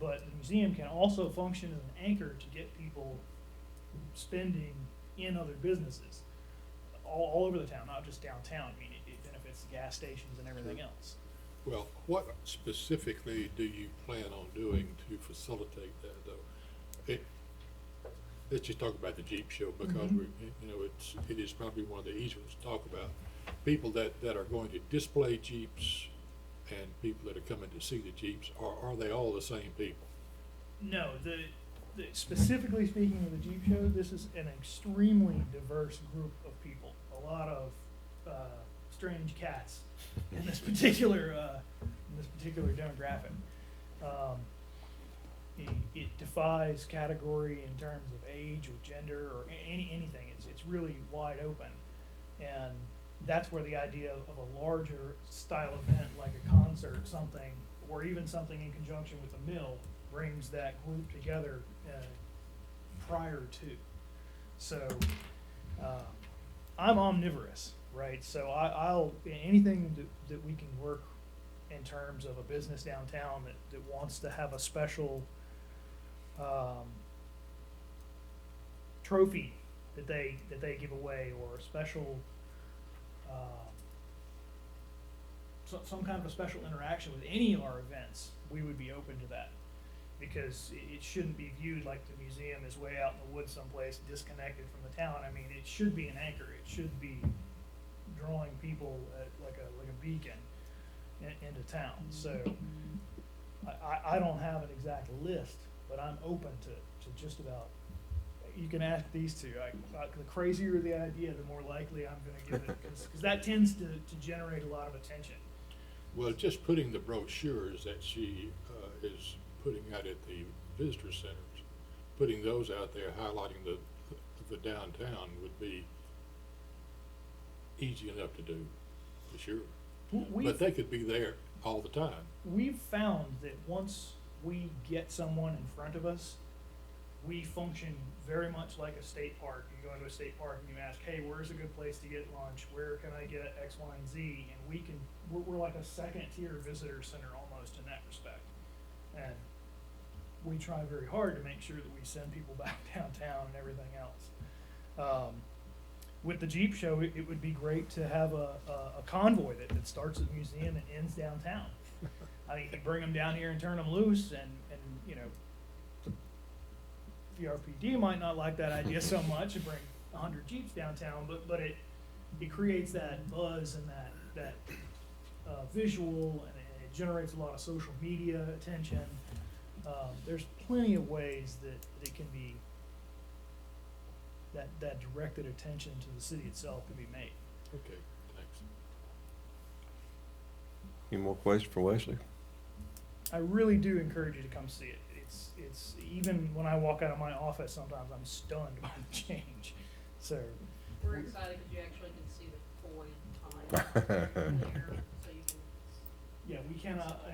But the museum can also function as an anchor to get people spending in other businesses all over the town, not just downtown. I mean, it benefits the gas stations and everything else. Well, what specifically do you plan on doing to facilitate that, though? Let's just talk about the Jeep show, because it is probably one of the easier ones to talk about. People that are going to display Jeeps and people that are coming to see the Jeeps, are they all the same people? No, specifically speaking of the Jeep show, this is an extremely diverse group of people. A lot of strange cats in this particular demographic. It defies category in terms of age or gender or anything. It's really wide open, and that's where the idea of a larger style event like a concert, something, or even something in conjunction with a mill, brings that group together prior to. So I'm omnivorous, right? So I'll anything that we can work in terms of a business downtown that wants to have a special trophy that they give away, or a special some kind of a special interaction with any of our events, we would be open to that, because it shouldn't be viewed like the museum is way out in the woods someplace disconnected from the town. I mean, it should be an anchor. It should be drawing people like a beacon into town. So I don't have an exact list, but I'm open to just about. You can ask these two. The crazier the idea, the more likely I'm going to give it, because that tends to generate a lot of attention. Well, just putting the brochures that she is putting out at the visitor centers, putting those out there, highlighting the downtown would be easy enough to do, for sure. But they could be there all the time. We've found that once we get someone in front of us, we function very much like a state park. You go into a state park and you ask, hey, where's a good place to get lunch? Where can I get X, Y, and Z? And we're like a second tier visitor center almost in that respect. And we try very hard to make sure that we send people back downtown and everything else. With the Jeep show, it would be great to have a convoy that starts at the museum and ends downtown. I mean, you bring them down here and turn them loose, and you know, the RPD might not like that idea so much, and bring 100 Jeeps downtown, but it creates that buzz and that visual, and it generates a lot of social media attention. There's plenty of ways that it can be, that directed attention to the city itself can be made. Okay, thanks. Any more questions for Wesley? I really do encourage you to come see it. It's even when I walk out of my office, sometimes I'm stunned by the change. So, We're excited because you actually can see the pouring time there, so you can, yeah, we cannot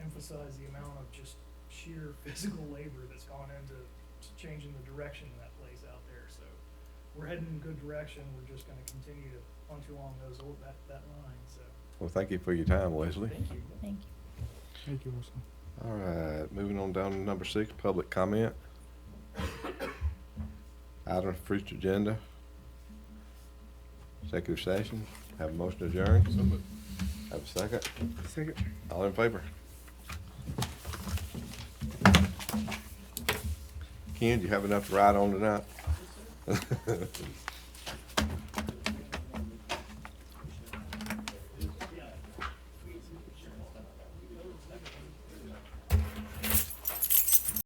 emphasize the amount of just sheer physical labor that's gone into changing the direction of that place out there. So we're heading in a good direction. We're just gonna continue to punch along that line, so. Well, thank you for your time, Leslie. Thank you. Thank you. Thank you, Russell. All right, moving on down to number 6, public comment. Item for future agenda. Executive session. Have a motion to adjourn. So moved. Have a second. Second. All in favor? Ken, do you have enough to ride on tonight?